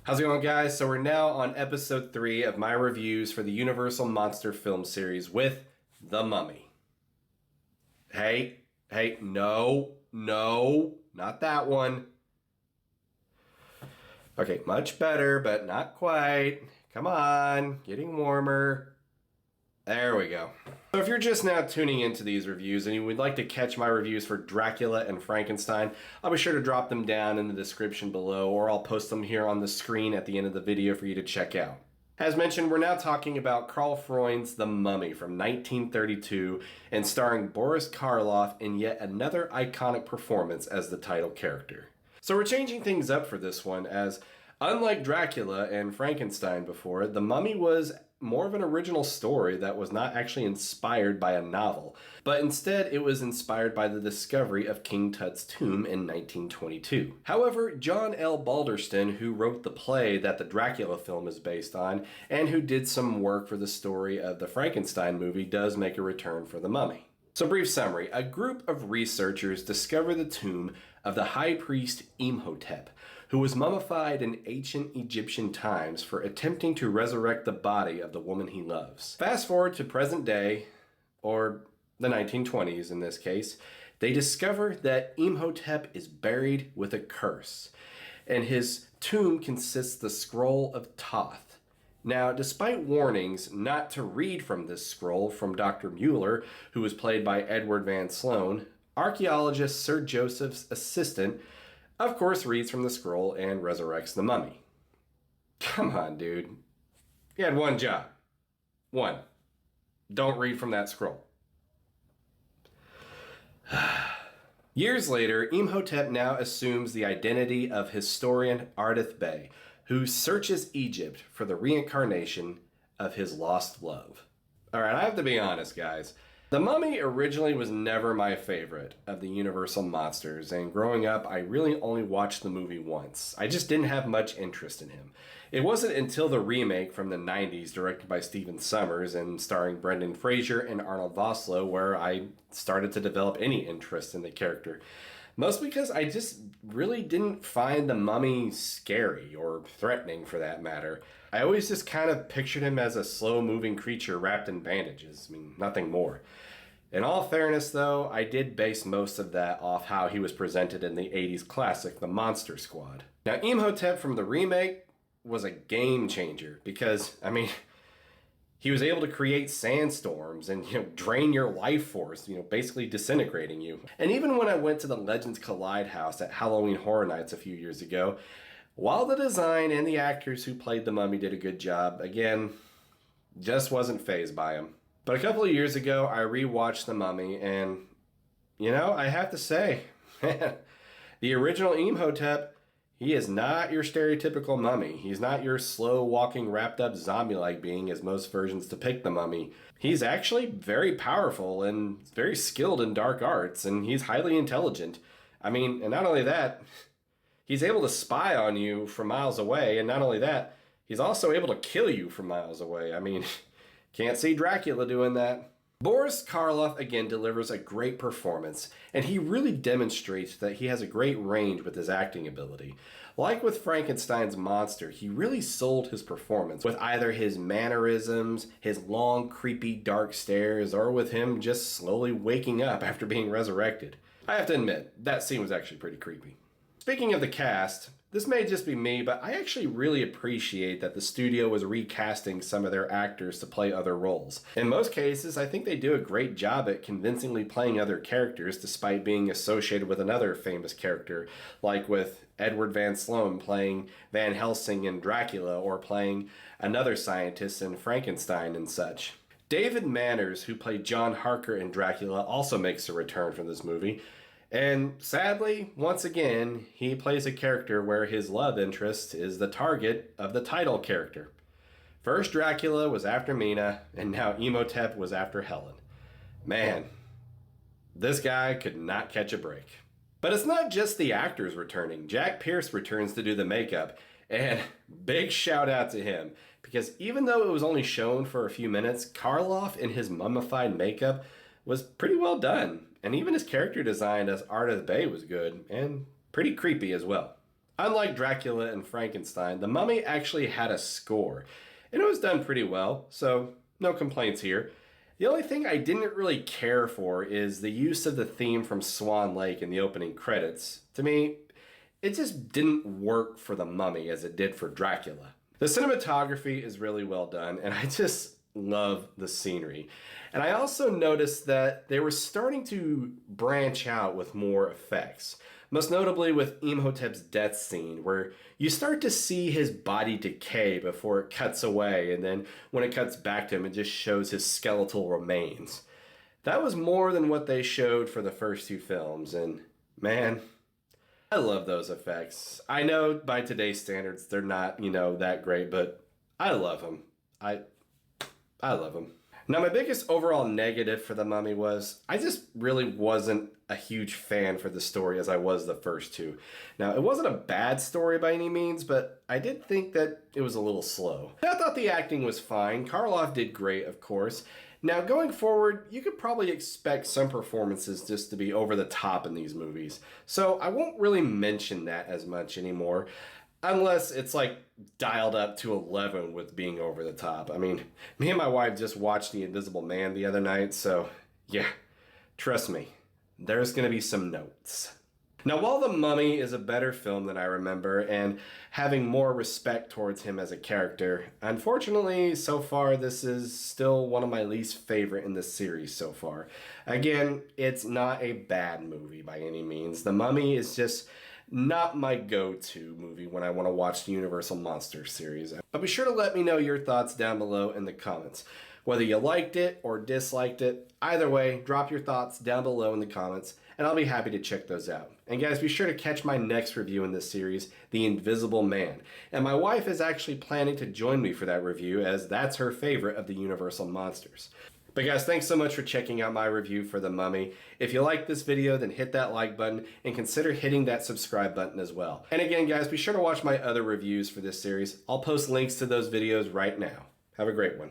How's it going, guys? So we're now on episode 3 of my reviews for the Universal Monster film series with The Mummy. Hey, no, not that one. Okay, much better, but not quite. Come on, getting warmer. There we go. So if you're just now tuning into these reviews and you would like to catch my reviews for Dracula and Frankenstein, I'll be sure to drop them down in the description below, or I'll post them here on the screen at the end of the video for you to check out. As mentioned, we're now talking about Karl Freund's The Mummy from 1932 and starring Boris Karloff in yet another iconic performance as the title character. So we're changing things up for this one, as unlike Dracula and Frankenstein before, The Mummy was more of an original story that was not actually inspired by a novel, but instead it was inspired by the discovery of King Tut's tomb in 1922. However, John L. Balderston, who wrote the play that the Dracula film is based on, and who did some work for the story of the Frankenstein movie, does make a return for The Mummy. So brief summary, a group of researchers discover the tomb of the high priest Imhotep, who was mummified in ancient Egyptian times for attempting to resurrect the body of the woman he loves. Fast forward to present day, or the 1920s in this case, they discover that Imhotep is buried with a curse, and his tomb consists of the scroll of Thoth. Now, despite warnings not to read from this scroll from Dr. Mueller, who was played by Edward Van Sloan, archaeologist Sir Joseph's assistant of course reads from the scroll and resurrects the mummy. Come on, dude. You had one job. One. Don't read from that scroll. Years later, Imhotep now assumes the identity of historian Ardith Bey, who searches Egypt for the reincarnation of his lost love. Alright, I have to be honest, guys. The Mummy originally was never my favorite of the Universal monsters, and growing up, I really only watched the movie once. I just didn't have much interest in him. It wasn't until the remake from the 90s, directed by Stephen Sommers and starring Brendan Fraser and Arnold Vosloo, where I started to develop any interest in the character. Mostly because I just really didn't find the Mummy scary, or threatening for that matter. I always just kind of pictured him as a slow-moving creature wrapped in bandages. I mean, nothing more. In all fairness, though, I did base most of that off how he was presented in the 80s classic, The Monster Squad. Now, Imhotep from the remake was a game changer because, I mean, he was able to create sandstorms and, drain your life force, basically disintegrating you. And even when I went to the Legends Collide house at Halloween Horror Nights a few years ago, while the design and the actors who played the Mummy did a good job, again, just wasn't fazed by him. But a couple of years ago, I rewatched The Mummy, and, I have to say, the original Imhotep, he is not your stereotypical mummy. He's not your slow-walking, wrapped-up zombie-like being, as most versions depict the Mummy. He's actually very powerful and very skilled in dark arts, and he's highly intelligent. I mean, and not only that, he's able to spy on you from miles away, and not only that, he's also able to kill you from miles away. I mean, can't see Dracula doing that. Boris Karloff again delivers a great performance, and he really demonstrates that he has a great range with his acting ability. Like with Frankenstein's monster, he really sold his performance with either his mannerisms, his long, creepy, dark stares, or with him just slowly waking up after being resurrected. I have to admit, that scene was actually pretty creepy. Speaking of the cast, this may just be me, but I actually really appreciate that the studio was recasting some of their actors to play other roles. In most cases, I think they do a great job at convincingly playing other characters despite being associated with another famous character, like with Edward Van Sloan playing Van Helsing in Dracula, or playing another scientist in Frankenstein and such. David Manners, who played John Harker in Dracula, also makes a return from this movie. And sadly, once again, he plays a character where his love interest is the target of the title character. First Dracula was after Mina, and now Imhotep was after Helen. Man, this guy could not catch a break. But it's not just the actors returning. Jack Pierce returns to do the makeup, and big shout out to him, because even though it was only shown for a few minutes, Karloff in his mummified makeup was pretty well done. And even his character design as Ardith Bey was good, and pretty creepy as well. Unlike Dracula and Frankenstein, The Mummy actually had a score, and it was done pretty well, so no complaints here. The only thing I didn't really care for is the use of the theme from Swan Lake in the opening credits. To me, it just didn't work for The Mummy as it did for Dracula. The cinematography is really well done, and I just love the scenery. And I also noticed that they were starting to branch out with more effects. Most notably with Imhotep's death scene, where you start to see his body decay before it cuts away, and then when it cuts back to him, it just shows his skeletal remains. That was more than what they showed for the first two films, and man, I love those effects. I know by today's standards, they're not, that great, but I love them. I love them. Now, my biggest overall negative for The Mummy was I just really wasn't a huge fan for the story as I was the first two. Now, it wasn't a bad story by any means, but I did think that it was a little slow. I thought the acting was fine. Karloff did great, of course. Now, going forward, you could probably expect some performances just to be over the top in these movies. So I won't really mention that as much anymore. Unless it's like dialed up to 11 with being over the top. I mean, me and my wife just watched The Invisible Man the other night, so yeah, trust me, there's gonna be some notes. Now, while The Mummy is a better film than I remember, and having more respect towards him as a character, unfortunately, so far, this is still one of my least favorite in the series so far. Again, it's not a bad movie by any means. The Mummy is just not my go-to movie when I want to watch the Universal Monsters series. But be sure to let me know your thoughts down below in the comments. Whether you liked it or disliked it, either way, drop your thoughts down below in the comments, and I'll be happy to check those out. And guys, be sure to catch my next review in this series, The Invisible Man. And my wife is actually planning to join me for that review, as that's her favorite of the Universal Monsters. But guys, thanks so much for checking out my review for The Mummy. If you liked this video, then hit that like button and consider hitting that subscribe button as well. And again, guys, be sure to watch my other reviews for this series. I'll post links to those videos right now. Have a great one.